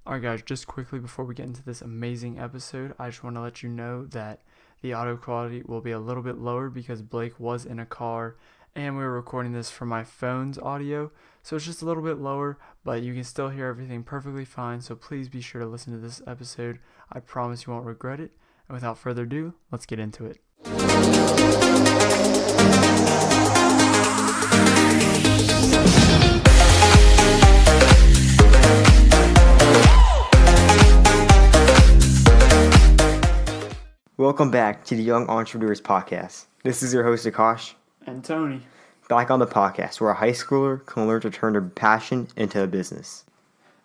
Alright guys, just quickly before we get into this amazing episode, I just want to let you know that the audio quality will be a little bit lower because Blake was in a car and we were recording this from my phone's audio, so it's just a little bit lower, but you can still hear everything perfectly fine, so please be sure to listen to this episode. I promise you won't regret it, and without further ado, let's get into it. Welcome back to the Young Entrepreneurs Podcast. This is your host, Akash. And Tony. Back on the podcast, where a high schooler can learn to turn their passion into a business.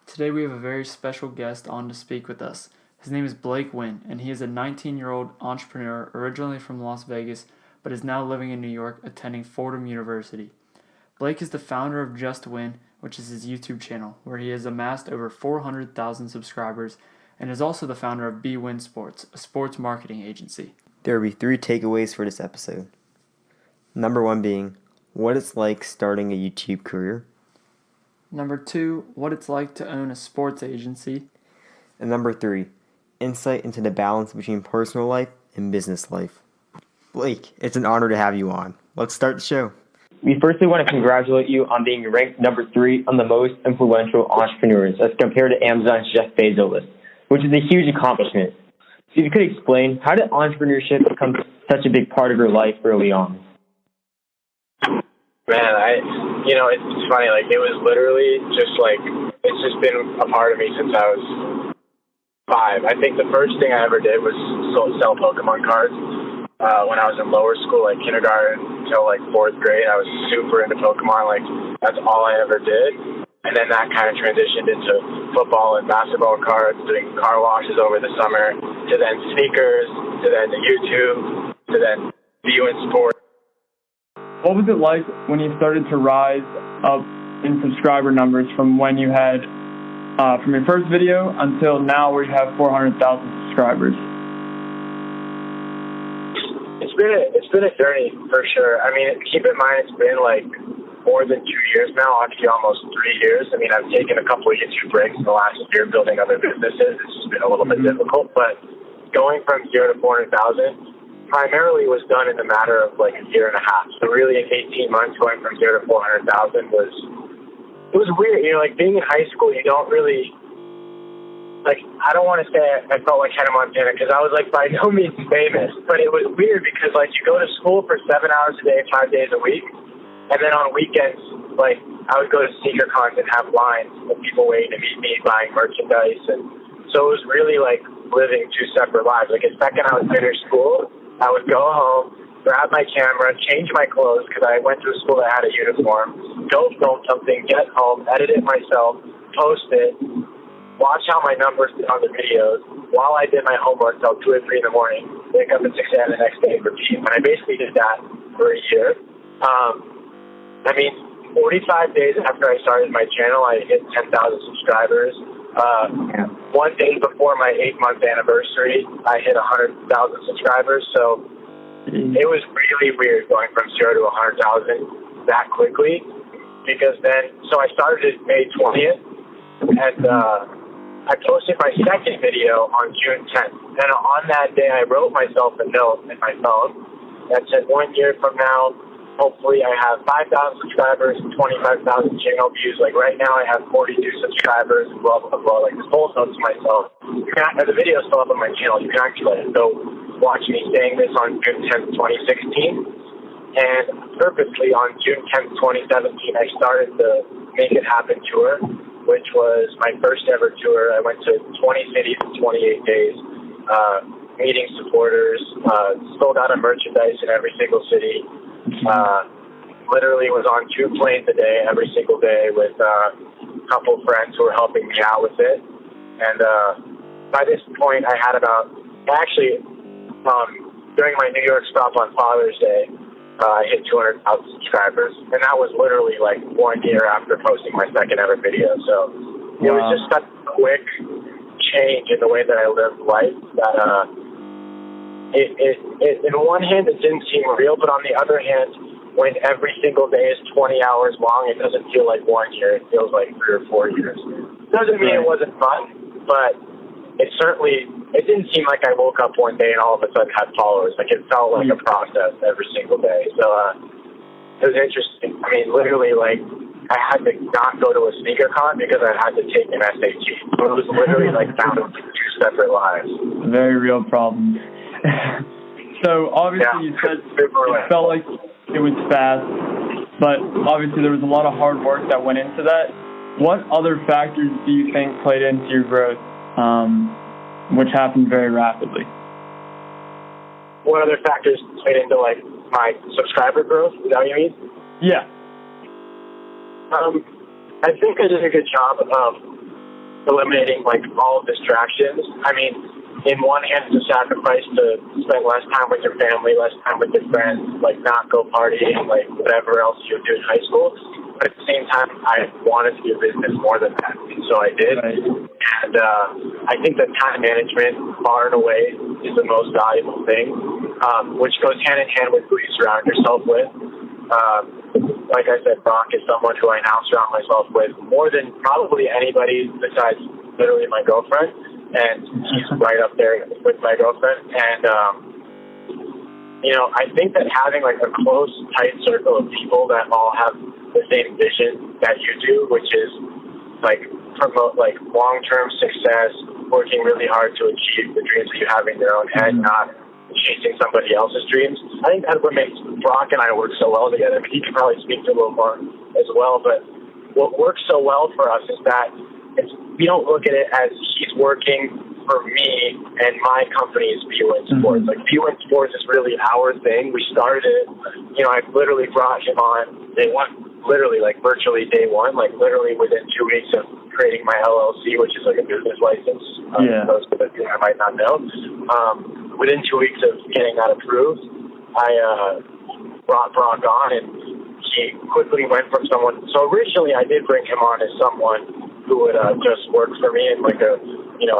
Today we have a very special guest on to speak with us. His name is Blake Wynn, and he is a 19-year-old entrepreneur originally from Las Vegas, but is now living in New York, attending Fordham University. Blake is the founder of Just Win, which is his YouTube channel, where he has amassed over 400,000 subscribers, and is also the founder of Win Sports, a sports marketing agency. There will be 3 takeaways for this episode. Number 1 being, what it's like starting a YouTube career. Number 2, what it's like to own a sports agency. And number 3, insight into the balance between personal life and business life. Blake, it's an honor to have you on. Let's start the show. We firstly want to congratulate you on being ranked number 3 on the most influential entrepreneurs as compared to Amazon's Jeff Bezos list, which is a huge accomplishment. So if you could explain, how did entrepreneurship become such a big part of your life early on? Man, it's funny, it was literally it's just been a part of me since I was 5. I think the first thing I ever did was sell Pokemon cards. When I was in lower school, kindergarten until 4th grade, I was super into Pokemon. That's all I ever did. And then that kind of transitioned into football and basketball cards, doing car washes over the summer, to then sneakers, to then the YouTube, to then Win Sports. What was it like when you started to rise up in subscriber numbers from when you had, from your first video until now where you have 400,000 subscribers? It's been a journey for sure. Keep in mind it's been more than 2 years now, actually almost 3 years. I've taken a couple of YouTube breaks in the last year building other businesses. It's just been a little bit difficult, but going from 0 to 400,000 primarily was done in a matter of a year and a half. So really in 18 months going from 0 to 400,000 was weird. Being in high school, you don't really, I don't want to say I felt like Hannah Montana because I was by no means famous, but it was weird because you go to school for 7 hours a day, 5 days a week. And then on weekends, I would go to sneaker cons and have lines of people waiting to meet me, buying merchandise. And so it was really living 2 separate lives. The second I would finish school, I would go home, grab my camera, change my clothes because I went to a school that had a uniform, go film something, get home, edit it myself, post it, watch how my numbers did on the videos while I did my homework till 2 or 3 in the morning, wake up at 6 a.m. the next day, repeat. And I basically did that for a year. 45 days after I started my channel, I hit 10,000 subscribers. 1 day before my 8-month anniversary, I hit 100,000 subscribers. So it was really weird going from 0 to 100,000 that quickly. Because so I started May 20th, and I posted my second video on June 10th. And on that day, I wrote myself a note in my phone that said 1 year from now, hopefully I have 5,000 subscribers and 25,000 channel views. Right now I have 42 subscribers and blah, blah, blah. This whole note to myself. The video's still up on my channel. You can actually go watch me saying this on June 10th, 2016. And purposely on June 10th, 2017, I started the Make It Happen tour, which was my first ever tour. I went to 20 cities in 28 days, meeting supporters, sold out of merchandise in every single city. Literally was on 2 planes a day every single day with a couple friends who were helping me out with it. And by this point, I had during my New York stop on Father's Day, I hit 200,000 subscribers. And that was literally 1 year after posting my second ever video. So it was just such a quick change in the way that I lived life that it in one hand, it didn't seem real, but on the other hand, when every single day is 20 hours long, it doesn't feel like 1 year. It feels like 3 or 4 years. Doesn't mean it wasn't fun. but it didn't seem like I woke up one day and all of a sudden had followers. Like, it felt like a process every single day. So it was interesting. I mean, literally, like, I had to not go to a sneaker con because I had to take an SAT. So it was literally like found in two separate lives. Very real problem. So obviously you said it felt like it was fast, but obviously there was a lot of hard work that went into that. What other factors do you think played into your growth, which happened very rapidly? What other factors played into, like, my subscriber growth? Is that what you mean? Yeah. I think I did a good job of eliminating, like, all distractions. I mean, in one hand, it's a sacrifice to spend less time with your family, less time with your friends, like, not go partying, like, whatever else you would do in high school. But at the same time, I wanted to do business more than that, and so I did. Right. And I think that time management, far and away, is the most valuable thing, which goes hand in hand with who you surround yourself with. Like I said, Brock is someone who I now surround myself with more than probably anybody besides literally my girlfriend, and she's right up there with my girlfriend. And I think that having, like, a close, tight circle of people that all have the same vision that you do, which is, like, promote, like, long-term success, working really hard to achieve the dreams that you have in your own head, not chasing somebody else's dreams. I think that's what makes Brock and I work so well together. I mean, he can probably speak to a little more as well, but what works so well for us is that we don't look at it as he's working for me and my company is Blake Wynn Sports. Like, Blake Wynn Sports is really our thing. We started it. I literally brought him on day one, literally, like, virtually day one, like, literally within 2 weeks of creating my LLC, which is like a business license. Those that I might not know. Within 2 weeks of getting that approved, I brought Brock on, and he quickly went from someone. So originally, I did bring him on as someone who would just work for me in, like, a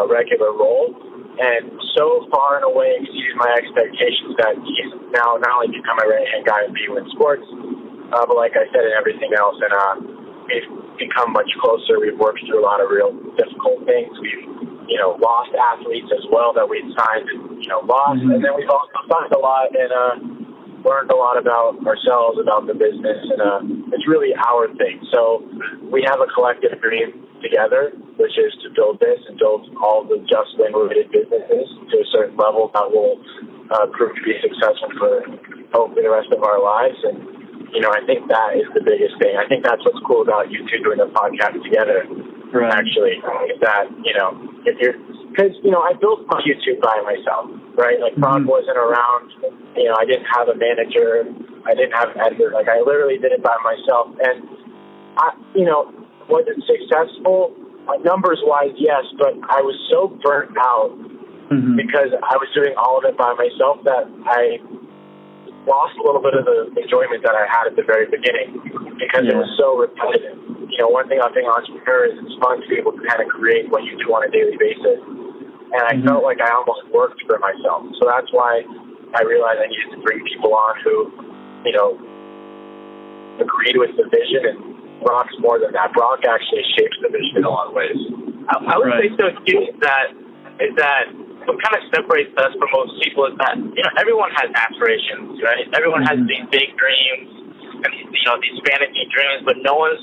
regular role, and so far and away exceeded my expectations that he's now not only become a right-hand guy in Blake Wynn Sports, but like I said, in everything else, and we've become much closer. We've worked through a lot of real difficult things. We've lost athletes as well that we'd signed and, lost. And then we've also signed a lot and learned a lot about ourselves, about the business, and it's really our thing. So we have a collective dream together, which is to build this and build all the Just Win-related businesses to a certain level that will prove to be successful for hopefully the rest of our lives. And, I think that is the biggest thing. I think that's what's cool about you two doing the podcast together. Right. Actually, is that, if you're, because, I built my YouTube by myself, right? Like, Brock wasn't around, I didn't have a manager, I didn't have an editor, like, I literally did it by myself, and was it successful? Numbers-wise, yes, but I was so burnt out because I was doing all of it by myself that I lost a little bit of the enjoyment that I had at the very beginning because it was so repetitive. One thing about being an entrepreneur is it's fun to be able to kind of create what you do on a daily basis. And I felt like I almost worked for myself. So that's why I realized I needed to bring people on who, agreed with the vision. And Brock's more than that. Brock actually shapes the vision in a lot of ways. I would say so too, is that what kind of separates us from most people is that, everyone has aspirations, right? Everyone has these big dreams and, these fantasy dreams, but no one's,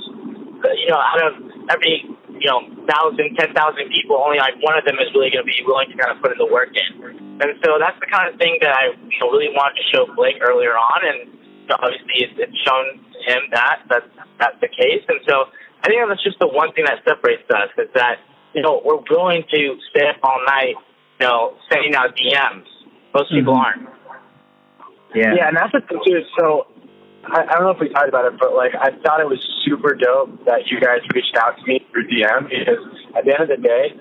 out of every, 1,000, 10,000 people, only like one of them is really going to be willing to kind of put in the work in. And so that's the kind of thing that I really wanted to show Blake earlier on, and obviously it's shown him that's the case. And so I think that's just the one thing that separates us is that, we're willing to stay up all night, sending out DMs. Most people aren't. Yeah, and that's the thing too. So I don't know if we talked about it, but, like, I thought it was super dope that you guys reached out to me through DM because at the end of the day,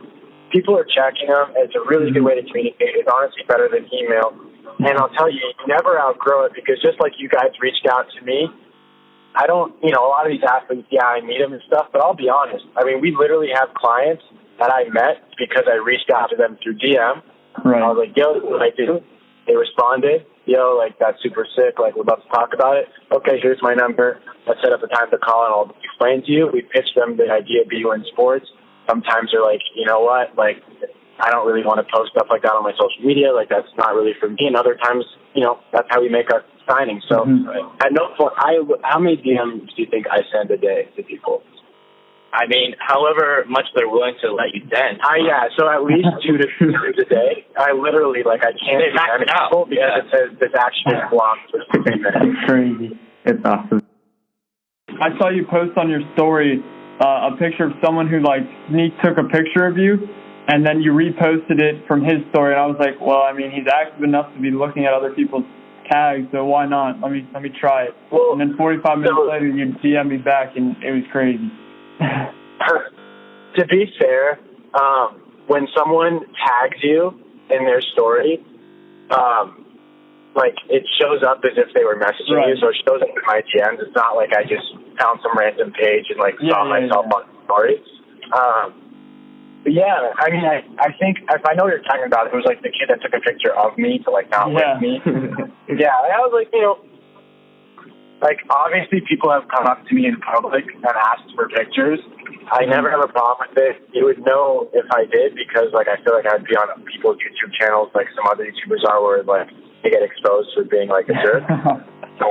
people are checking them. It's a really good way to communicate. It's honestly better than email. And I'll tell you, you never outgrow it because just like you guys reached out to me, I don't, a lot of these athletes, I meet them and stuff, but I'll be honest. I mean, we literally have clients that I met because I reached out to them through DM. Right. I was like, yo, this is what I do. They responded, yo, like, that's super sick. Like, we're about to talk about it. Okay, here's my number. Let's set up a time to call and I'll explain to you. We pitched them the idea of Blake Wynn Sports. sometimes you're like, you know what, like, I don't really want to post stuff like that on my social media. Like, that's not really for me. And other times, you know, that's how we make our signings. So at no point, how many DMs do you think I send a day to people? I mean, however much they're willing to let you send. Yeah, so at least 2 to 3 times a day. I literally, like, I can't send people because it says this action is blocked for 60 minutes. It's crazy. It's awesome. I saw you post on your story a picture of someone who, like, took a picture of you, and then you reposted it from his story. And I was like, well, I mean, he's active enough to be looking at other people's tags, so why not? Let me try it. Well, and then 45 minutes later, you DM me back, and it was crazy. To be fair, when someone tags you in their story, like, it shows up as if they were messaging you, so it shows up in my DMs. It's not like I just found some random page and, like, saw myself on the story. But yeah, I mean, I think, if I know what you're talking about, it was, like, the kid that took a picture of me to, like, not with me. Yeah, I was like, you know, like, obviously people have come up to me in public and asked for pictures. I never have a problem with it. You would know if I did because, like, I feel like I'd be on people's YouTube channels like some other YouTubers are where, like, they get exposed for being, like, a jerk. So,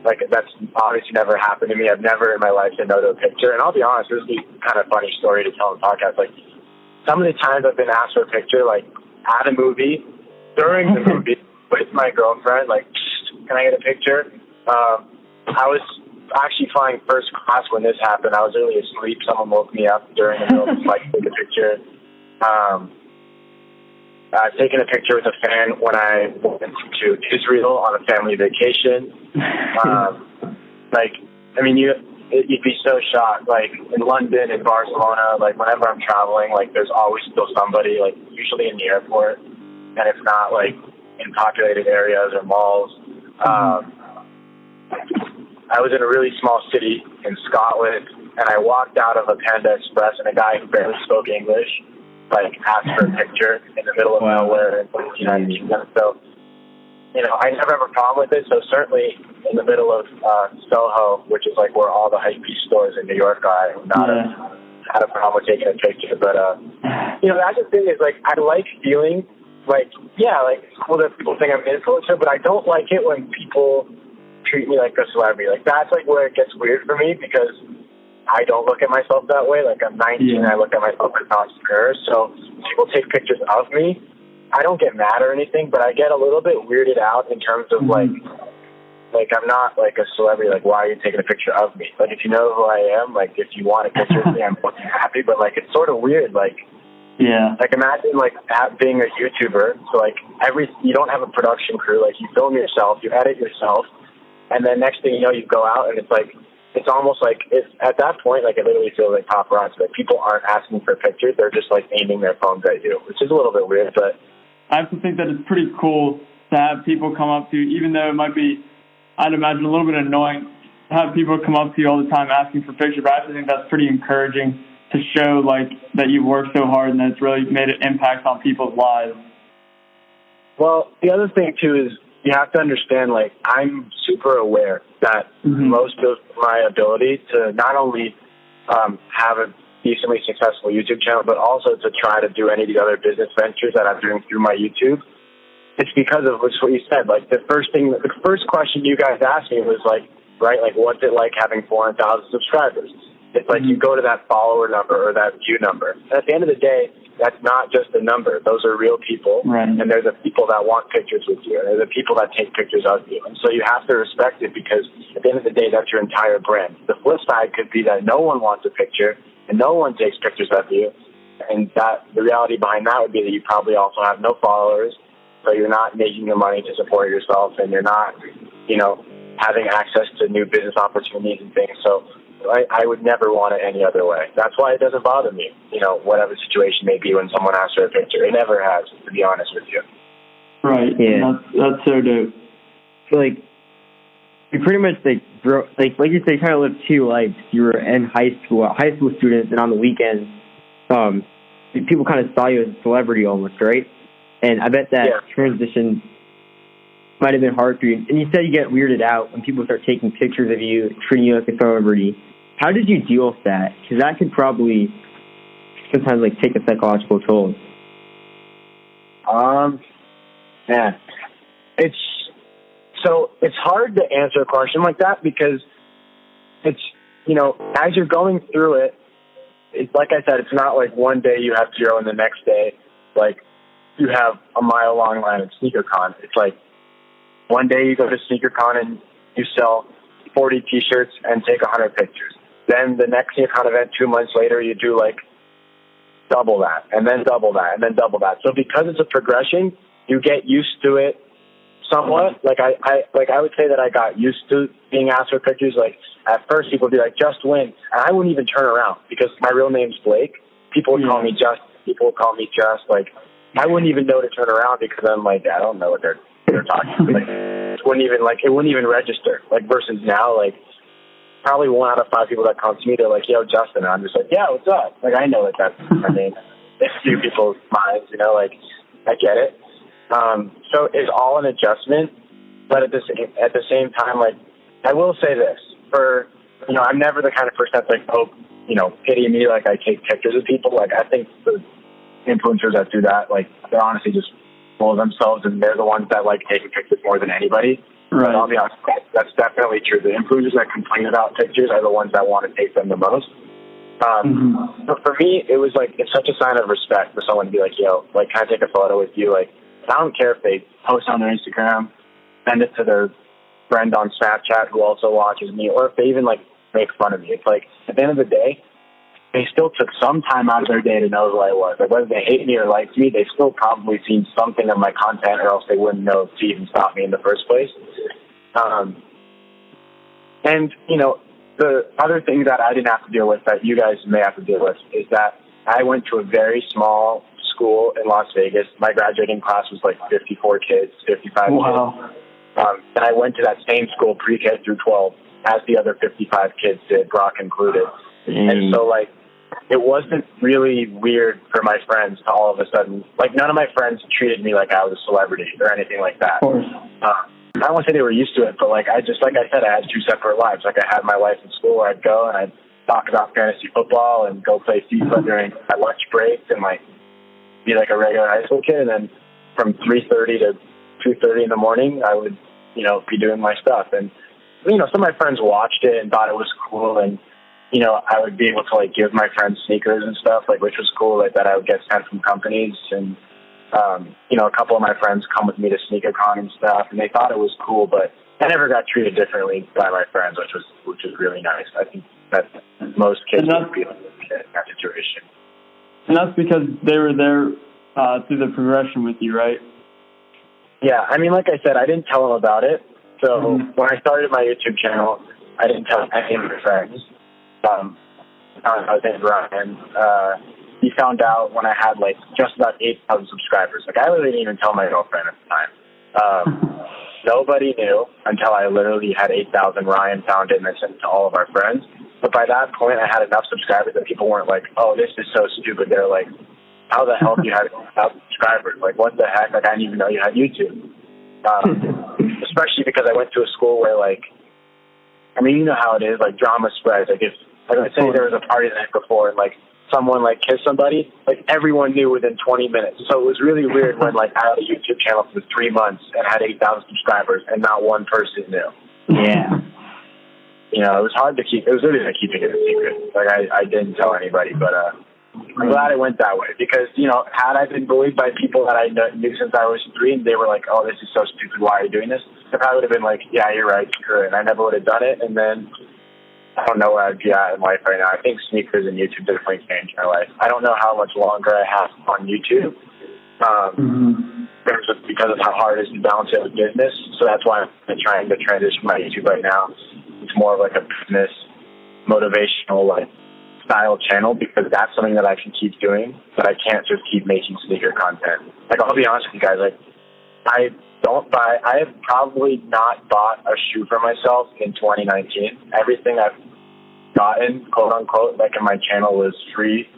like, that's obviously never happened to me. I've never in my life said no to a picture. And I'll be honest, this is kind of a funny story to tell on the podcast. Like, some of the times I've been asked for a picture, like, at a movie, during the movie, with my girlfriend, like, can I get a picture? I was actually flying first class when this happened. I was really asleep. Someone woke me up during the middle of the flight to take a picture. I've taken a picture with a fan when I went to Israel on a family vacation. Like, I mean, you'd be so shocked. Like, in London, in Barcelona, like, whenever I'm traveling, like, there's always still somebody, like, usually in the airport, and if not, like, in populated areas or malls. I was in a really small city in Scotland, and I walked out of a Panda Express, and a guy who barely spoke English, like, asked for a picture in the middle of nowhere in the United Kingdom. So, you know, I never have a problem with it. So certainly in the middle of Soho, which is, like, where all the hypebeast stores in New York are, I would not have had a problem with taking a picture. But, you know, that's the thing is, like, I like feeling like, yeah, like, it's cool that people think I'm an influencer, but I don't like it when people treat me like a celebrity. Like, that's, like, where it gets weird for me because I don't look at myself that way. Like, I'm 19 and I look at myself as an entrepreneur. So people take pictures of me. I don't get mad or anything, but I get a little bit weirded out in terms of, like, I'm not, like, a celebrity. Like, why are you taking a picture of me? Like, if you know who I am, like, if you want a picture of me, I'm fucking happy. But, like, it's sort of weird. Like, like, imagine, like, being a YouTuber. So, like, you don't have a production crew. Like, you film yourself, you edit yourself, and then next thing you know, you go out, and it's like, it's almost like, it's at that point, like, it literally feels like paparazzi. Like, people aren't asking for pictures. They're just, like, aiming their phones at you, which is a little bit weird, but I have to think that it's pretty cool to have people come up to you, even though it might be, I'd imagine, a little bit annoying to have people come up to you all the time asking for pictures, but I have to think that's pretty encouraging to show, like, that you've worked so hard and that it's really made an impact on people's lives. Well, the other thing, too, is you have to understand, like, I'm super aware that most of my ability to not only have a decently successful YouTube channel, but also to try to do any of the other business ventures that I'm doing through my YouTube, it's because of what you said. Like, the first question you guys asked me was, like, right, like, what's it like having 400,000 subscribers? It's like you go to that follower number or that view number. And at the end of the day, that's not just a number. Those are real people. And they're the people that want pictures with you. And they're the people that take pictures of you. And so you have to respect it because at the end of the day, that's your entire brand. The flip side could be that no one wants a picture and no one takes pictures of you. And that the reality behind that would be that you probably also have no followers. So you're not making the money to support yourself and you're not, you know, having access to new business opportunities and things. So I would never want it any other way. That's why it doesn't bother me, you know, whatever situation may be when someone asks for a picture. It never has, to be honest with you. Right. Yeah. That's so dope. So, like, you pretty much, like, like you say, kind of lived two lives. You were in high school students, and on the weekends, people kind of saw you as a celebrity almost, right? And I bet that transition might have been hard for you. And you said you get weirded out when people start taking pictures of you, treating you like a celebrity. How did you deal with that? Because that could probably sometimes like take a psychological toll? Man, it's hard to answer a question like that because it's, as you're going through it, it's like I said, it's not like one day you have 0 and the next day, like you have a mile-long line at SneakerCon. It's like one day you go to SneakerCon and you sell 40 T-shirts and take 100 pictures. Then the next SneakerCon event 2 months later, you do like double that, and then double that, and then double that. So because it's a progression, you get used to it somewhat. Like I would say that I got used to being asked for pictures. Like at first people would be like, "Just Win," and I wouldn't even turn around because my real name's Blake. People would call me Just. People would call me Just. Like I wouldn't even know to turn around because I'm like, I don't know what they're talking about. Like, it wouldn't even register. Like versus now, like probably 1 out of 5 people that come to me, they're like, "Yo, Justin," and I'm just like, "Yeah, what's up?" Like I know that that's my name. It's a few people's minds, like I get it. So it's all an adjustment, but at the same time, like I will say this for I'm never the kind of person that's like, oh, pity me, like I take pictures of people. Like I think the influencers that do that, like they're honestly just full of themselves, and they're the ones that like taking pictures more than anybody. Right. But I'll be honest, that's definitely true. The influencers that complain about pictures are the ones that want to take them the most. But for me, it was like it's such a sign of respect for someone to be like, "Yo, like, can I take a photo with you?" Like, I don't care if they post on their Instagram, send it to their friend on Snapchat who also watches me, or if they even like make fun of me. It's like at the end of the day, they still took some time out of their day to know who I was. Like whether they hate me or like me, they still probably seen something of my content, or else they wouldn't know to even stop me in the first place. And the other thing that I didn't have to deal with that you guys may have to deal with is that I went to a very small school in Las Vegas. My graduating class was like 54 kids, 55 kids. And I went to that same school pre-K through 12 as the other 55 kids did, Brock included. And so like it wasn't really weird for my friends to all of a sudden, like none of my friends treated me like I was a celebrity or anything like that. I don't want to say they were used to it, but like I said, I had 2 separate lives. Like I had my life in school where I'd go and I'd talk about fantasy football and go play FIFA during my lunch breaks and like be like a regular high school kid. And then from 3:30 to 2:30 in the morning, I would, be doing my stuff. And, some of my friends watched it and thought it was cool. And, I would be able to like give my friends sneakers and stuff, like, which was cool, like that I would get sent from companies. And, a couple of my friends come with me to SneakerCon and stuff, and they thought it was cool, but I never got treated differently by my friends, which was really nice. I think that most kids would be in that situation. And that's because they were there through the progression with you, right? Yeah, I mean, like I said, I didn't tell them about it. So when I started my YouTube channel, I didn't tell any of my friends. I was in Ryan. He found out when I had like just about 8,000 subscribers. Like I really didn't even tell my girlfriend at the time. Nobody knew until I literally had 8,000. Ryan found it and I sent it to all of our friends. But by that point, I had enough subscribers that people weren't like, "Oh, this is so stupid." They're like, "How the hell do you have 8,000 subscribers? Like, what the heck? Like, I didn't even know you had YouTube." Especially because I went to a school where, like, I mean, you know how it is. Like, drama spreads. Like, if let's say there was a party the night before and like someone like kissed somebody, like everyone knew within 20 minutes. So it was really weird when like I had a YouTube channel for 3 months and had 8,000 subscribers and not one person knew. Yeah. It was hard to keep. It was really like keeping it a secret. Like I didn't tell anybody, but I'm glad it went that way because had I been bullied by people that I knew since I was 3 and they were like, "Oh, this is so stupid. Why are you doing this?" I probably would have been like, "Yeah, you're right. Screw it." And I never would have done it. And then I don't know where I'd be at in life right now. I think sneakers and YouTube definitely changed my life. I don't know how much longer I have on YouTube because of how hard it is to balance it with business. So that's why I'm trying to transition my YouTube right now. It's more of like a business motivational like style channel because that's something that I can keep doing, but I can't just keep making sneaker content. Like I'll be honest with you guys, like I have probably not bought a shoe for myself in 2019. Everything I've gotten, quote unquote, like in my channel was free.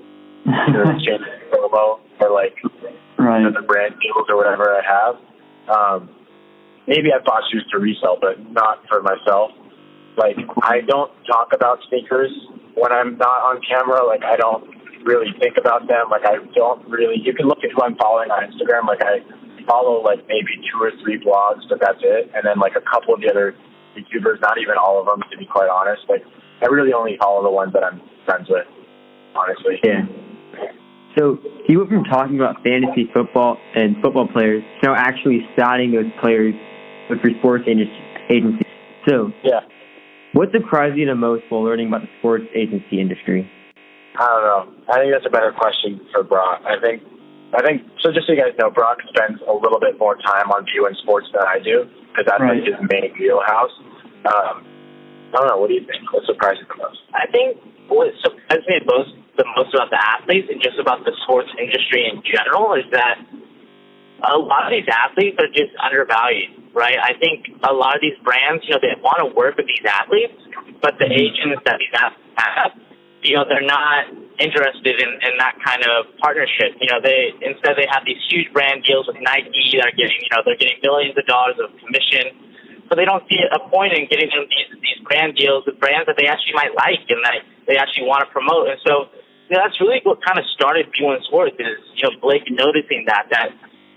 Either exchange promo or like the brand deals or whatever I have. Maybe I bought shoes to resell, but not for myself. Like I don't talk about sneakers when I'm not on camera. Like I don't really think about them. Like, I don't really, you can look at who I'm following on Instagram. Like, I follow, like, maybe 2 or 3 blogs, but that's it. And then, like, a couple of the other YouTubers, not even all of them, to be quite honest. Like, I really only follow the ones that I'm friends with, honestly. Yeah. So you went from talking about fantasy football and football players to now actually signing those players with your sports agency. So yeah, what surprised you the most while learning about the sports agency industry? I don't know. I think that's a better question for Brock. I think. So just so you guys know, Brock spends a little bit more time on viewing sports than I do because that's like his main wheelhouse. I don't know. What do you think? What surprised you the most? I think what surprised me the most about the athletes and just about the sports industry in general is that a lot of these athletes are just undervalued, right? I think a lot of these brands, they want to work with these athletes, but the agents that these athletes have, they're not interested in that kind of partnership. Instead they have these huge brand deals with Nike that are they're getting millions of dollars of commission. So they don't see a point in getting them these brand deals with brands that they actually might like and that they actually want to promote. And so that's really what kind of started viewing sports is, Blake noticing that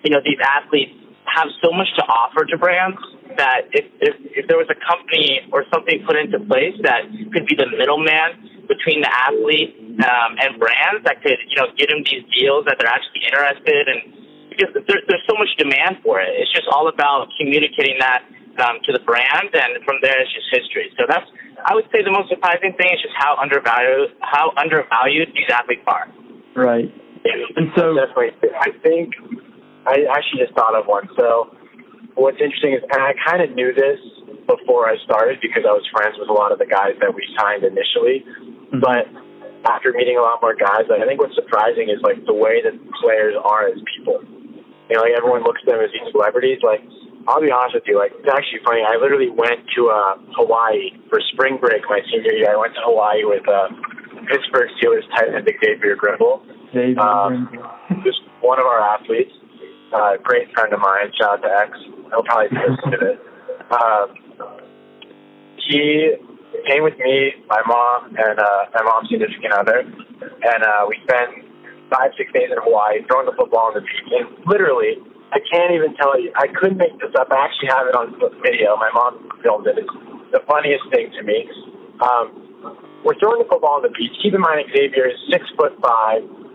these athletes have so much to offer to brands that if there was a company or something put into place that could be the middleman between the athlete and brands that could, get them these deals that they're actually interested in, because there's so much demand for it. It's just all about communicating that to the brand, and from there it's just history. So that's, I would say, the most surprising thing is just how undervalued these athletes are. Right. And so definitely, I think I actually just thought of one. So what's interesting is, and I kind of knew this before I started because I was friends with a lot of the guys that we signed initially, but after meeting a lot more guys, I think what's surprising is like the way that players are as people. Like everyone looks at them as these celebrities. Like, I'll be honest with you, like, it's actually funny. I literally went to Hawaii for spring break my senior year. I went to Hawaii with Pittsburgh Steelers tight end Xavier Grimble. Just one of our athletes, great friend of mine. Shout out to X. He'll probably listen to this. He came with me, my mom, and my mom's significant other, and we spent 5-6 days in Hawaii throwing the football on the beach. And literally, I can't even tell you. I couldn't make this up. I actually have it on video. My mom filmed it. It's the funniest thing to me. We're throwing the football on the beach. Keep in mind, Xavier is 6'5",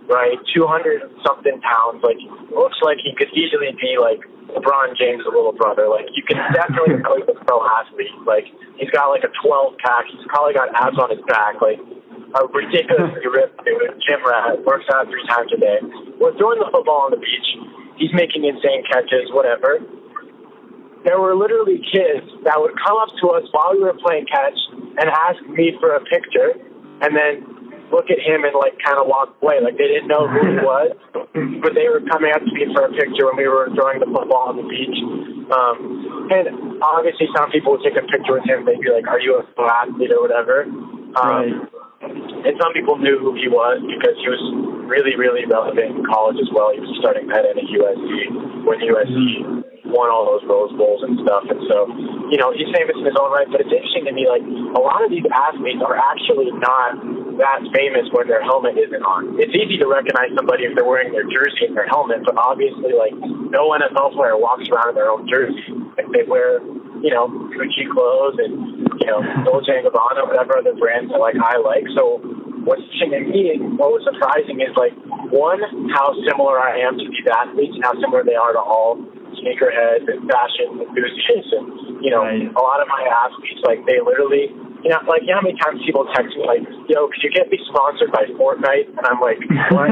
right? 200-something pounds. Like, looks like he could easily be like LeBron James' little brother. Like, you can definitely tell he's a pro athlete. Like, he's got like a 12-pack. He's probably got abs on his back. Like, a ridiculously ripped dude. Gym rat. Works out 3 times a day. We're throwing the football on the beach. He's making insane catches, whatever. There were literally kids that would come up to us while we were playing catch and ask me for a picture and then look at him and, like, kind of walk away. Like, they didn't know who he was, but they were coming up to me for a picture when we were throwing the football on the beach. And obviously some people would take a picture with him. They'd be like, are you a pro athlete or whatever? Right. And some people knew who he was because he was really, really relevant in college as well. He was starting tight end at USC when USC won all those Rose Bowls and stuff. And so, he's famous in his own right. But it's interesting to me, like, a lot of these athletes are actually not that famous when their helmet isn't on. It's easy to recognize somebody if they're wearing their jersey and their helmet, but obviously, like, no NFL player walks around in their own jersey. Like, they wear, Gucci clothes and, Dolce & Gabbana, whatever other brands that, like, I like. So what's interesting to me, what was surprising is, like, one, how similar I am to these athletes and how similar they are to all sneakerheads and fashion enthusiasts. And, a lot of my athletes, like, they literally, how many times people text me, like, yo, could you get me sponsored by Fortnite? And I'm like, what?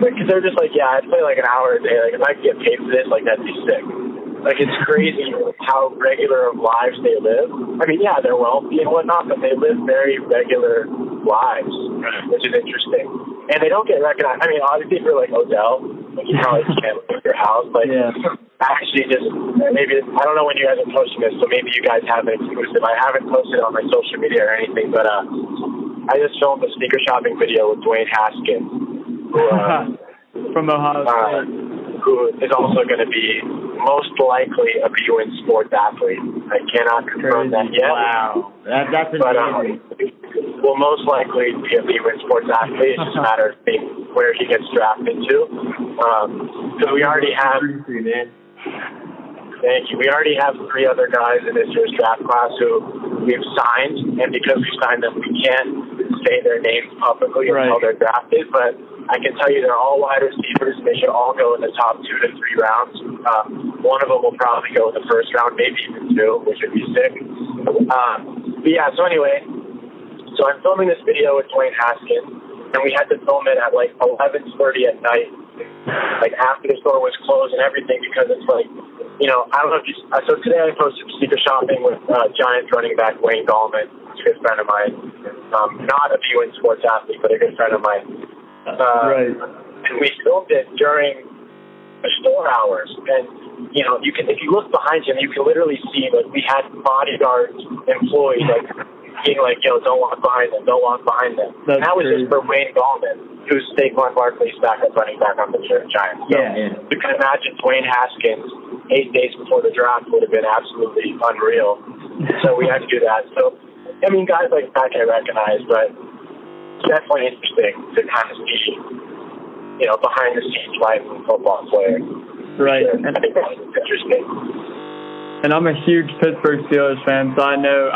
Because they're just like, yeah, I'd play, like, an hour a day. Like, if I could get paid for this, like, that'd be sick. Like, it's crazy how regular of lives they live. I mean, yeah, they're wealthy and whatnot, but they live very regular lives, which is interesting. And they don't get recognized. I mean, obviously, for, like, Odell, like, you probably can't leave your house. Like, actually, just maybe, I don't know when you guys are posting this, so maybe you guys have it exclusive. I haven't posted it on my social media or anything, but I just filmed a sneaker shopping video with Dwayne Haskins, who, from Ohio State. Who is also going to be most likely a BUN sports athlete. I cannot confirm that yet. Wow. That's amazing. will most likely be a Blake Wynn sports athlete. It's just a matter of where he gets drafted to. So we already have. Thank you. We already have 3 other guys in this year's draft class who we've signed, and because we've signed them, we can't say their names publicly until they're drafted. But I can tell you they're all wide receivers, and they should all go in the top 2 to 3 rounds. One of them will probably go in the first round, maybe even 2, which would be sick. But yeah, so anyway, so I'm filming this video with Dwayne Haskins, and we had to film it at like 11:30 at night, like after the store was closed and everything, because it's like, you know, I don't know if you, so today I posted sneaker shopping with Giants running back Wayne Gallman, who's a good friend of mine, not a BYU sports athlete, but a good friend of mine. And we filmed it during the store hours, and you know, you can, if you look behind him, you can literally see that we had bodyguards, employees, like being like, "Yo, don't walk behind them, don't walk behind them." And that was just for Wayne Gallman, who's Saquon Barkley's backup running back on the Giants. So you can imagine Dwayne Haskins 8 days before the draft would have been absolutely unreal. So we had to do that. So, I mean, guys like that I recognize, but it's definitely interesting to kind of see, you know, behind the scenes life of a football player. Right. So I think that's interesting. And I'm a huge Pittsburgh Steelers fan, so I know,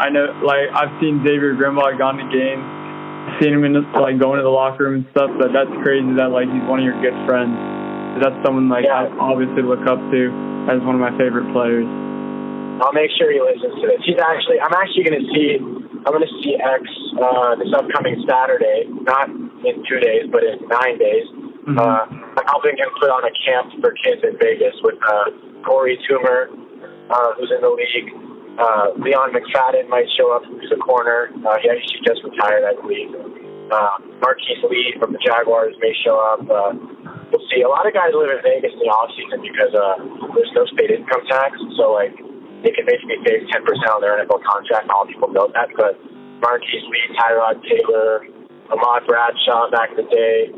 like, I've seen Xavier Grimble gone to games, seen him in like going to the locker room and stuff. But that's crazy that like he's one of your good friends. That's someone like I obviously look up to as one of my favorite players. I'll make sure he listens to this. I'm actually going to see X this upcoming Saturday, not in 2 days, but in 9 days. I'm helping him put on a camp for kids in Vegas with Corey Toomer, who's in the league. Leon McFadden might show up, who's a corner. He just retired, I believe. Marquise Lee from the Jaguars may show up. We'll see. A lot of guys live in Vegas in the offseason because there's no state income tax. So, like, they can basically save 10% on their NFL contract. All people know that. But Marquise Lee, Tyrod Taylor, Ahmad Bradshaw back in the day,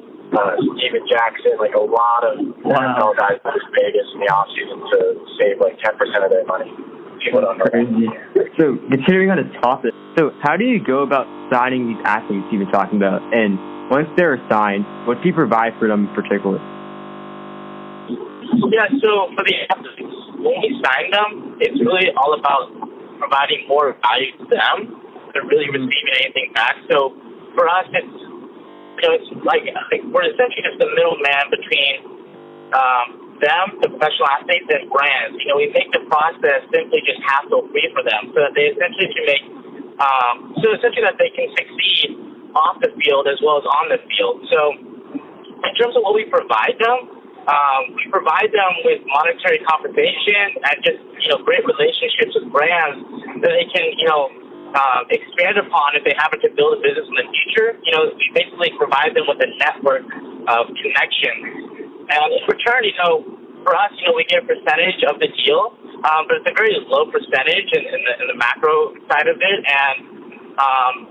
Steven Jackson, like a lot of NFL guys live in Vegas in the offseason to save like 10% of their money. People don't know that. So, continuing on the topic, so how do you go about signing these athletes you've been talking about? And once they're signed, what do you provide for them in particular? Yeah, so for the athletes, when we sign them, it's really all about providing more value to them than really receiving anything back. So for us, it's, you know, it's like we're essentially just the middleman between them, the professional athletes, and brands. You know, we make the process simply just hassle-free for them, so that they essentially can make, that they can succeed off the field as well as on the field. So, in terms of what we provide them with monetary compensation and just, you know, great relationships with brands that they can, you know, expand upon if they happen to build a business in the future. You know, we basically provide them with a network of connections. And in return, you know, for us, you know, we get a percentage of the deal, but it's a very low percentage in the macro side of it. And,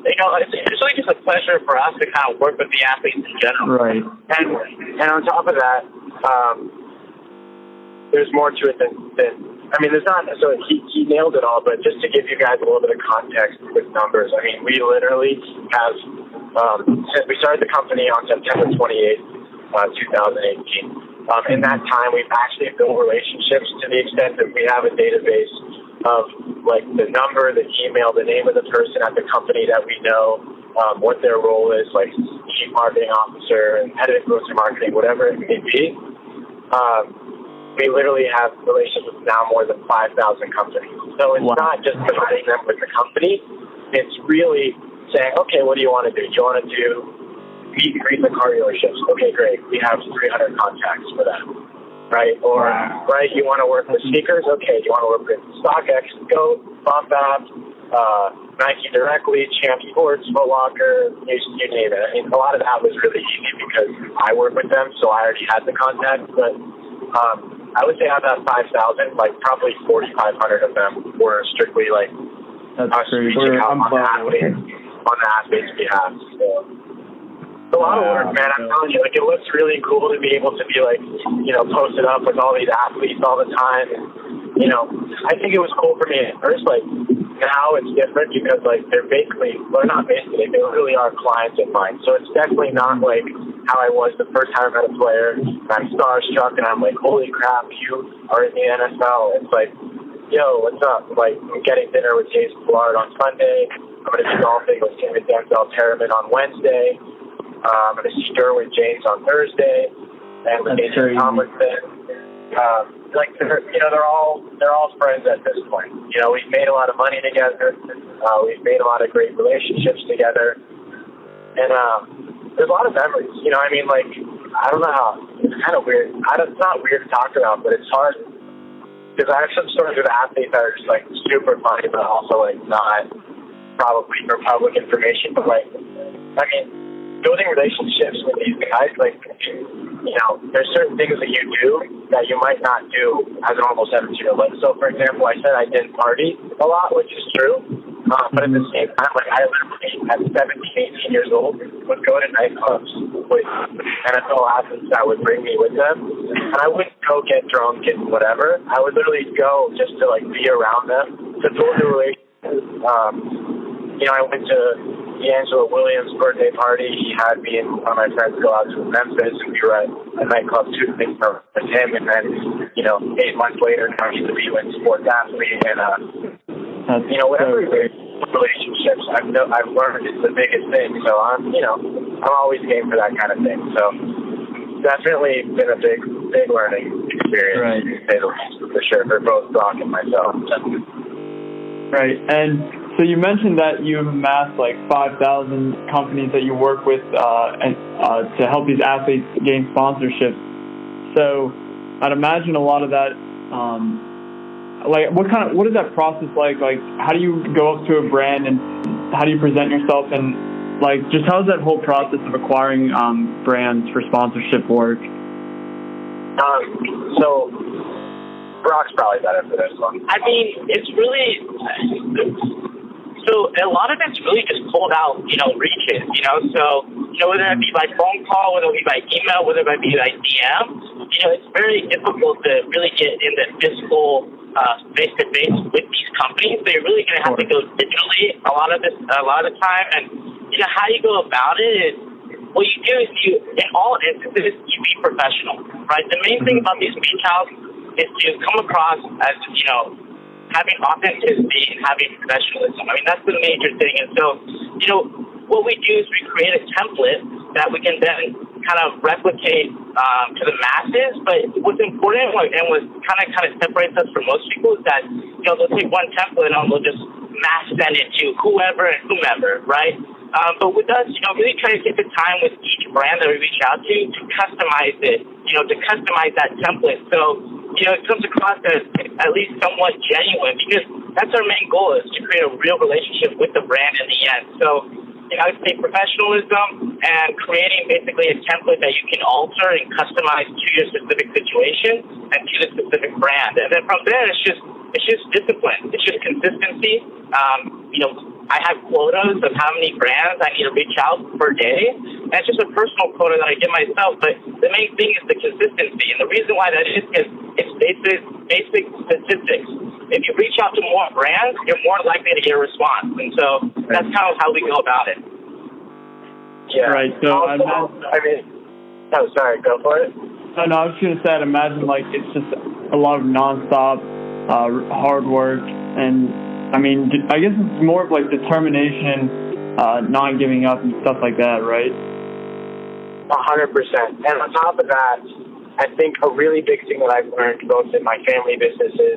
you know, it's really just a pleasure for us to kind of work with the athletes in general. Right. And on top of that, there's more to it than I mean, there's not, so he nailed it all, but just to give you guys a little bit of context with numbers, I mean, we literally have, we started the company on September 28th, 2018. In that time, we've actually built relationships to the extent that we have a database of, like, the number, the email, the name of the person at the company that we know, what their role is, like chief marketing officer and head of influencer marketing, whatever it may be. We literally have relationships with now more than 5,000 companies. So it's not just providing them with the company. It's really saying, okay, what do you want to do? Do you want to do meet and greet the car dealerships? Okay, great. We have 300 contacts for that. Right? Or, right, you want to work with sneakers? Okay, you want to work with StockX, Goat, Bombap, Nike directly, Champ Sports, Foot Locker, you name it. I mean, a lot of that was really easy because I work with them, so I already had the contacts. But I would say out of that 5,000, like probably 4,500 of them were strictly like us reaching out on the athlete's behalf. So it's a lot of work, man. I'm telling you, like, it looks really cool to be able to be like, you know, posted up with all these athletes all the time. And, you know, I think it was cool for me at first. Like, now it's different because, like, they're not basically, they really are clients of mine. So it's definitely not like how I was the first time I met a player. I'm starstruck and I'm like, holy crap, you are in the NFL. It's like, yo, what's up? Like, I'm getting dinner with Jason Ballard on Sunday. I'm going to be golfing with Tim and Denzel Perriman on Wednesday. I'm going to see Derwin James on Thursday. And with Adrian Tomlinson. They're all friends at this point. You know, we've made a lot of money together. We've made a lot of great relationships together, and there's a lot of memories. You know, I mean, like, I don't know how. It's kind of weird. It's not weird to talk about, but it's hard because I have some stories with athletes that are just like super funny, but also like not probably for public information. But like, I mean, building relationships with these guys, like, you know, there's certain things that you do that you might not do as an almost 17-year-old. Like, so, for example, I said I didn't party a lot, which is true. But at the same time, like, I literally, at 17, 18 years old, would go to nightclubs with NFL athletes that would bring me with them. And I wouldn't go get drunk and whatever. I would literally go just to, like, be around them, to build a relationship. You know, I went to D'Angelo Williams' birthday party. He had me and one of my friends go out to Memphis, and we were at a nightclub shooting for him. And then, you know, 8 months later, now he's a B-Win sports athlete. And, you know, whatever relationships I've learned is the biggest thing. So I'm always game for that kind of thing. So definitely been a big learning experience, right, to say the least, for sure, for both Brock and myself. Right, and so you mentioned that you've amassed like 5,000 companies that you work with to help these athletes gain sponsorships. So I'd imagine a lot of that, what is that process like? Like, how do you go up to a brand and how do you present yourself? And like, just how's that whole process of acquiring brands for sponsorship work? So Brock's probably better for this one. I mean, it's really, so a lot of it's really just pulled out, you know, reaches, you know, so, you know, whether it be by phone call, whether it be by email, whether it be by DM, you know, it's very difficult to really get in the physical face-to-face with these companies. They're really going to have to go digitally a lot of the time, and, you know, how you go about it is, what you do is in all instances, you be professional, right? The main thing about these beach houses is to come across as, you know, having authenticity and having professionalism. I mean, that's the major thing. And so, you know, what we do is we create a template that we can then kind of replicate to the masses. But what's important and what kind of separates us from most people is that, you know, they'll take one template and they'll just mass send it to whoever and whomever, right? But with us, you know, really try to take the time with each brand that we reach out to customize it, you know, to customize that template. So, you know, it comes across as at least somewhat genuine, because that's our main goal, is to create a real relationship with the brand in the end. So, you know, I would say professionalism and creating basically a template that you can alter and customize to your specific situation and to the specific brand. And then from there, it's just discipline. It's just consistency. You know, I have quotas of how many brands I need to reach out per day. And it's just a personal quota that I give myself. But the main thing is the consistency. And the reason why that is because it's basic statistics. If you reach out to more brands, you're more likely to get a response. And so that's kind of how we go about it. Yeah. Right. So sorry, go for it. No, I was going to say, I'd imagine like it's just a lot of nonstop hard work, and I mean, I guess it's more of like determination, not giving up and stuff like that, right? 100%. And on top of that, I think a really big thing that I've learned both in my family businesses,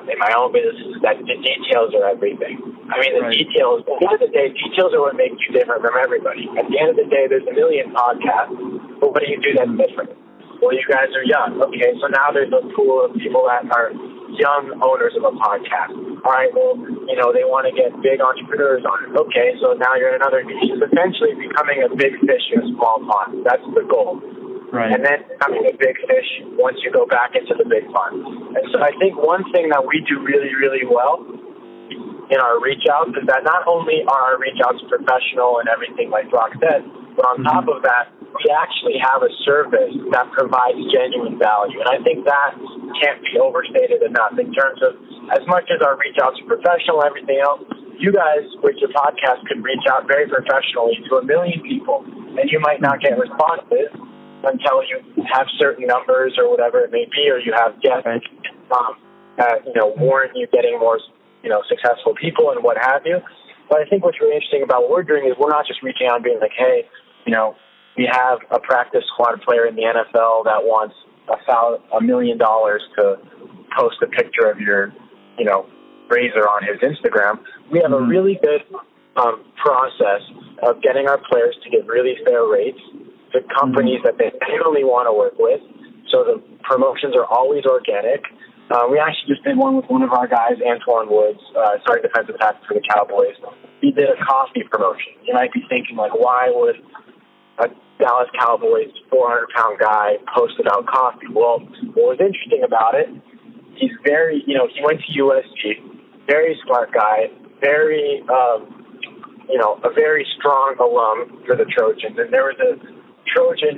in my own business, is that the details are everything. I mean, the details, at the end of the day, details are what make you different from everybody. At the end of the day, there's a million podcasts, but what do you do that's different? Well, you guys are young. Okay, so now there's a pool of people that are young owners of a podcast. All right, well, you know, they want to get big entrepreneurs on it. Okay, so now you're in another niche. It's essentially becoming a big fish in a small pond. That's the goal. Right. And then becoming a big fish once you go back into the big pond. And so I think one thing that we do really, really well in our reach outs is that not only are our reach outs professional and everything like Brock said, but on top of that, we actually have a service that provides genuine value. And I think that can't be overstated enough in terms of, as much as our reach outs are professional and everything else, you guys with your podcast could reach out very professionally to 1 million people, and you might not get responses until you have certain numbers or whatever it may be, or you have guests warrant you getting more successful people and what have you. But I think what's really interesting about what we're doing is we're not just reaching out and being like, hey, we have a practice squad player in the NFL that wants $1 million to post a picture of your, razor on his Instagram. We have a really good process of getting our players to get really fair rates to companies that they genuinely want to work with. So the promotions are always organic. We actually just did one with one of our guys, Antoine Woods, starting defensive tackle for the Cowboys. He did a coffee promotion. You might be thinking, why would a Dallas Cowboys 400-pound guy post about coffee? Well, what was interesting about it, he's very, he went to USC, very smart guy, very, a very strong alum for the Trojans. And there was a Trojan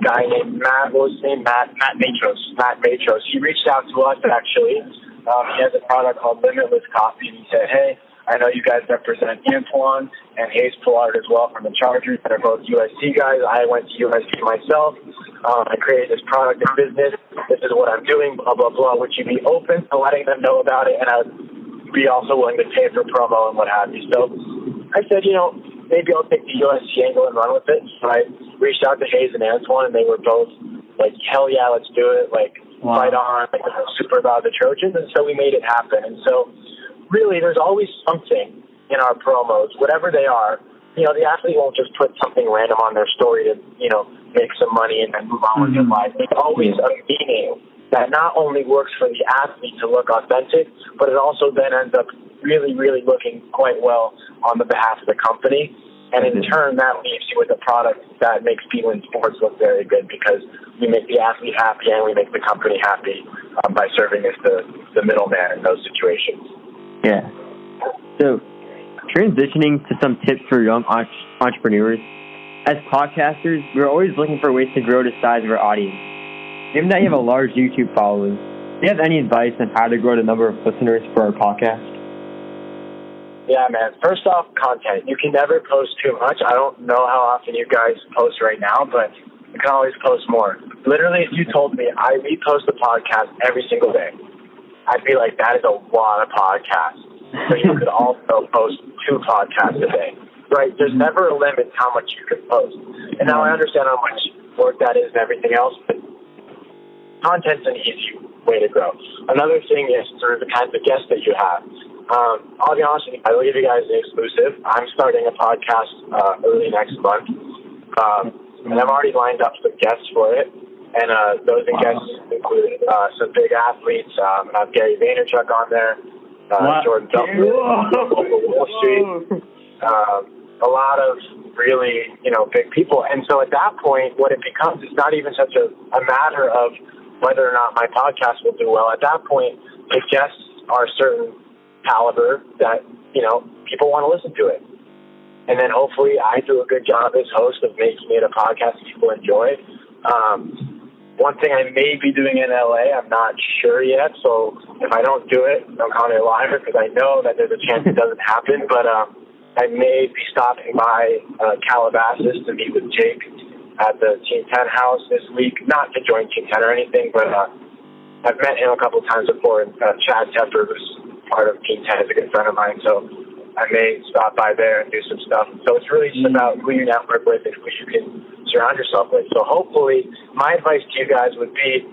guy named Matt, what was his name? Matt Matros. He reached out to us, actually. He has a product called Limitless Coffee, and he said, hey, I know you guys represent Antoine and Hayes Pollard as well from the Chargers that are both USC guys. I went to USC myself. I created this product and business. This is what I'm doing, blah, blah, blah. Would you be open to letting them know about it? And I would be also willing to pay for promo and what have you. So I said, maybe I'll take the USC angle and run with it. So I reached out to Hayes and Antoine, and they were both like, hell yeah, let's do it. Fight on, super about the Trojans. And so we made it happen. And so really, there's always something in our promos, whatever they are. The athlete won't just put something random on their story to, make some money and then move on with their life. There's always a meaning that not only works for the athlete to look authentic, but it also then ends up really, really looking quite well on the behalf of the company. And in turn, that leaves you with a product that makes people in sports look very good because we make the athlete happy and we make the company happy by serving as the middleman in those situations. Yeah. So, transitioning to some tips for young entrepreneurs. As podcasters, we're always looking for ways to grow the size of our audience. Given that you have a large YouTube following, do you have any advice on how to grow the number of listeners for our podcast? Yeah, man. First off, content. You can never post too much. I don't know how often you guys post right now, but you can always post more. Literally, if you told me I repost the podcast every single day, I'd be like, that is a lot of podcasts. So you could also post 2 podcasts a day, right? There's never a limit to how much you can post. And now I understand how much work that is and everything else, but content's an easy way to grow. Another thing is sort of the kinds of guests that you have. I'll be honest with you, I will give you guys an exclusive. I'm starting a podcast early next month, and I've already lined up some guests for it. And those guests include some big athletes. I have Gary Vaynerchuk on there, Jordan Belfort, Wall Street, a lot of really, big people. And so at that point, what it becomes is not even such a matter of whether or not my podcast will do well. At that point, the guests are a certain caliber that, people want to listen to it. And then hopefully I do a good job as host of making it a podcast people enjoy. One thing I may be doing in LA, I'm not sure yet. So if I don't do it, don't call me a liar because I know that there's a chance it doesn't happen. But I may be stopping by Calabasas to meet with Jake at the Team 10 house this week. Not to join Team 10 or anything, but I've met him a couple of times before. And Chad Tepper, who's part of Team 10, is a good friend of mine. So I may stop by there and do some stuff. So it's really just about who you network with and who you can surround yourself with. So hopefully my advice to you guys would be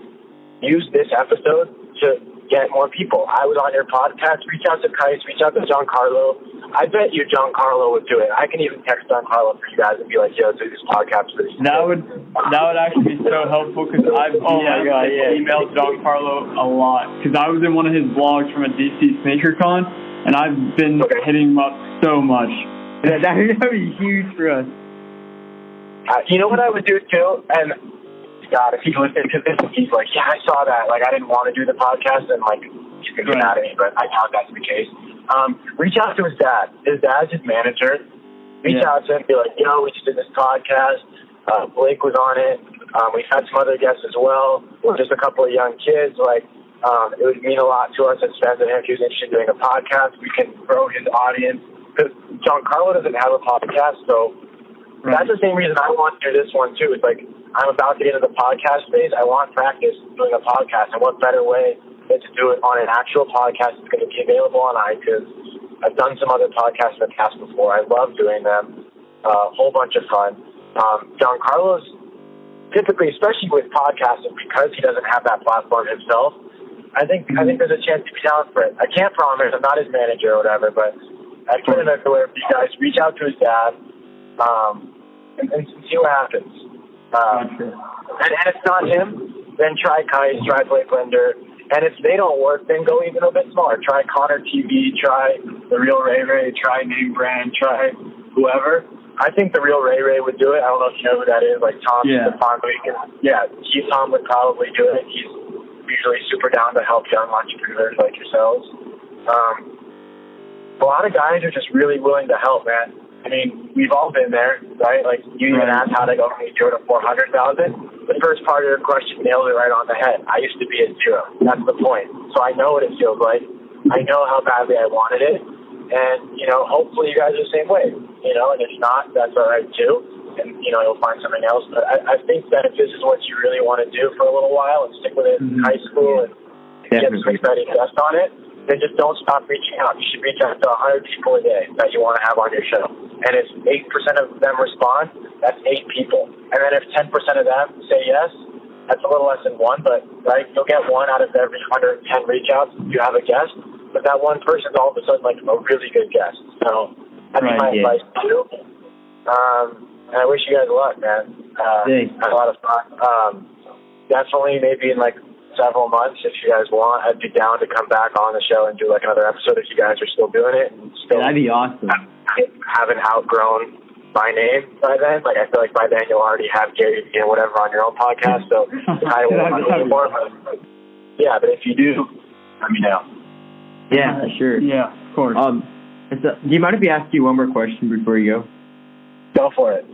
use this episode to get more people. I was on your podcast. Reach out to Kais. Reach out to Giancarlo. I bet you Giancarlo would do it. I can even text Giancarlo for you guys and be like, yo, do this podcast for these. That would actually be so helpful because I've emailed Giancarlo a lot because I was in one of his blogs from a DC SneakerCon and I've been hitting him up so much. That would be huge for us. You know what I would do too? And God, if he's listening to this, he's like, yeah, I saw that. I didn't want to do the podcast, and he's gonna get mad at me, but I doubt that's the case. Reach out to his dad. His dad's his manager. Reach out to him and be like, we just did this podcast. Blake was on it. We've had some other guests as well. Just a couple of young kids. Like, it would mean a lot to us as fans of him if he was interested in doing a podcast. We can grow his audience. Because Giancarlo doesn't have a podcast, so that's the same reason I want to do this one, too. It's like, I'm about to get into the podcast phase. I want practice doing a podcast. And what better way than to do it on an actual podcast that's going to be available on iTunes. I've done some other podcasts in the past before. I love doing them. A whole bunch of fun. Giancarlo's typically, especially with podcasting, because he doesn't have that platform himself, I think there's a chance to be down for it. I can't promise. I'm not his manager or whatever, but I'd put it everywhere for you guys. Reach out to his dad and see what happens. And if it's not him, then try Kais, try Blake Wynn. And if they don't work, then go even a bit smaller. Try Connor TV, try The Real Ray Ray, try Name Brand, try whoever. I think The Real Ray Ray would do it. I don't know if you know who that is, like Tom. Yeah, Tom would probably do it. He's usually super down to help young entrepreneurs like yourselves. A lot of guys are just really willing to help, man. I mean, we've all been there, right? Like, you even asked how to go from 0 to 400,000. The first part of your question nailed it right on the head. I used to be at 0. That's the point. So I know what it feels like. I know how badly I wanted it. And, hopefully you guys are the same way. And if not, that's all right, too. And, you'll find something else. But I think that if this is what you really want to do for a little while and stick with it in high school and get some exciting guests on it, then just don't stop reaching out. You should reach out to 100 people a day that you want to have on your show. And if 8% of them respond, that's 8 people. And then if 10% of them say yes, that's a little less than 1, but right, you'll get 1 out of every 110 reach outs. You have a guest, but that one person's all of a sudden like a really good guest. So that's my advice to you. And I wish you guys luck, man. Had a lot of fun. Definitely maybe in like several months, if you guys want, I'd be down to come back on the show and do like another episode if you guys are still doing it. And still that'd be awesome. Haven't outgrown my name by then. Like, I feel like by then you'll already have Gary and whatever on your own podcast. So I won't anymore. Yeah, but if you do, let me know. Yeah, sure. Yeah, of course. Do you mind if we ask you one more question before you go? Go for it.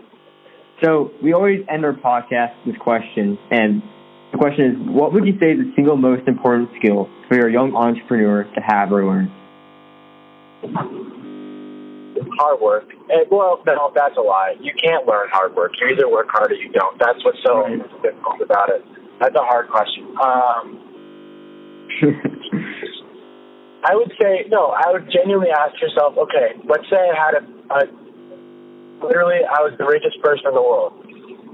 So we always end our podcast with this question, and the question is, what would you say is the single most important skill for your young entrepreneur to have or learn? Hard work. Well, no, that's a lie. You can't learn hard work. You either work hard or you don't. That's what's so difficult about it. That's a hard question. I would say, no, I would genuinely ask yourself, okay, let's say I had literally, I was the richest person in the world.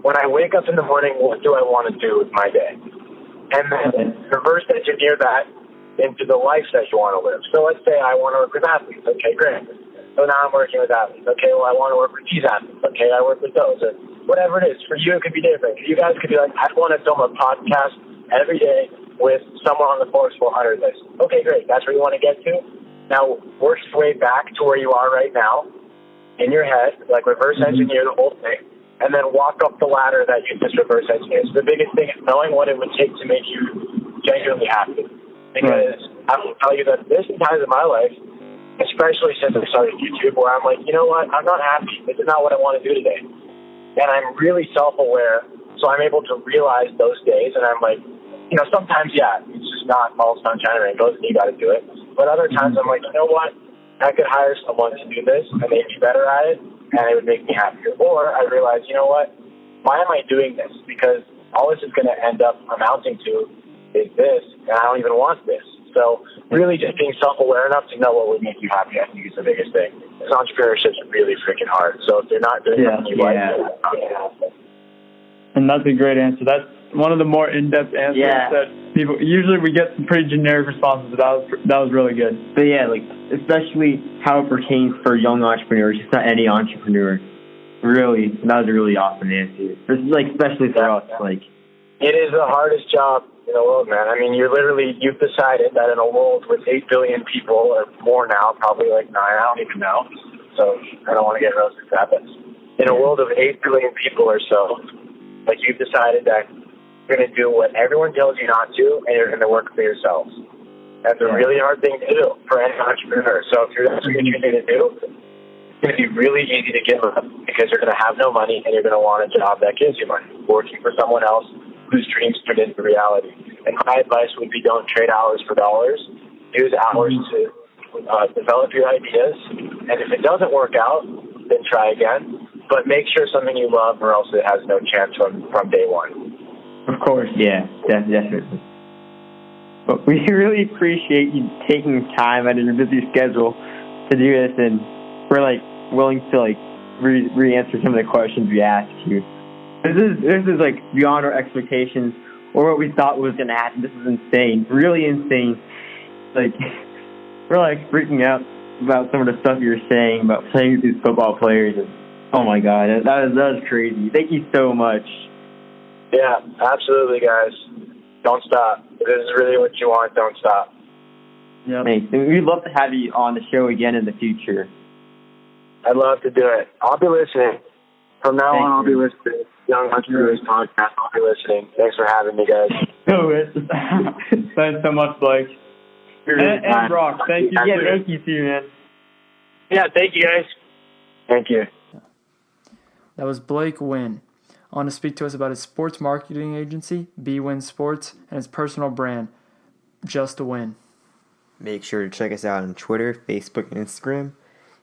When I wake up in the morning, what do I want to do with my day? And then reverse engineer that into the life that you want to live. So let's say I want to work with athletes. Okay, great. So now I'm working with athletes. Okay, well, I want to work with these athletes. Okay, I work with those. Or whatever it is. For you, it could be different. You guys could be like, I want to film a podcast every day with someone on the Forbes 400 list. Okay, great. That's where you want to get to. Now, work your way back to where you are right now in your head, like reverse engineer the whole thing, and then walk up the ladder that you just reverse engineered. So the biggest thing is knowing what it would take to make you genuinely happy. Because I will tell you that there's times in my life, especially since I started YouTube, where I'm like, you know what, I'm not happy. This is not what I want to do today. And I'm really self-aware, so I'm able to realize those days, and I'm like, sometimes, it's just not all sunshine and rainbows, and you got to do it. But other times I'm like, you know what, I could hire someone to do this, and they'd be better at it, and it would make me happier. Or I realize, you know what, why am I doing this? Because all this is going to end up amounting to is this, and I don't even want this. So really just being self-aware enough to know what would make you happy, I think is the biggest thing. Because entrepreneurship is really freaking hard. So if you're not doing something you like, it's not going to happen. And that's a great answer. That's one of the more in-depth answers that people usually we get some pretty generic responses, but that was really good. But especially how it pertains for young entrepreneurs, just not any entrepreneur. Really, that was a really awesome answer. Especially for us, it is the hardest job in the world, man. I mean, you've decided that in a world with 8 billion people, or more now, probably 9, I don't even know. So I don't want to get roasted for that, but in a world of 8 billion people or so, you've decided that you're going to do what everyone tells you not to, and you're going to work for yourselves. That's a really hard thing to do for any entrepreneur. So if that's what you're choosing to do, it's going to be really easy to give up. because you're going to have no money and you're going to want a job that gives you money, working for someone else whose dreams turned into reality. And my advice would be don't trade hours for dollars. Use hours to develop your ideas. And if it doesn't work out, then try again. But make sure something you love or else it has no chance from day one. Of course, yeah, definitely. But we really appreciate you taking time out of your busy schedule to do this, and we're willing to re-answer some of the questions we asked you. This is beyond our expectations or what we thought was gonna happen. This is insane, really insane. We're freaking out about some of the stuff you're saying about playing with these football players. And oh my God, that was crazy. Thank you so much. Yeah, absolutely, guys. Don't stop. If this is really what you want, don't stop. Yeah, thanks. And we'd love to have you on the show again in the future. I'd love to do it. I'll be listening. From now on, I'll be listening. Young Entrepreneurs Podcast, I'll be listening. Thanks for having me, guys. Thanks so much, Blake. And Brock, thank you. Yeah, thank you too, man. Yeah, thank you, guys. Thank you. That was Blake Wynn, on to speak to us about his sports marketing agency, Wynn Sports, and his personal brand, Just a Win. Make sure to check us out on Twitter, Facebook, and Instagram.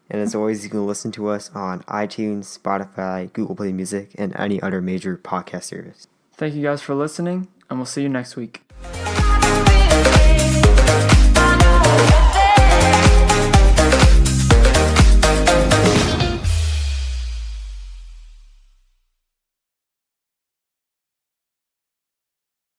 And as always, you can listen to us on iTunes, Spotify, Google Play Music, and any other major podcast service. Thank you guys for listening, and we'll see you next week.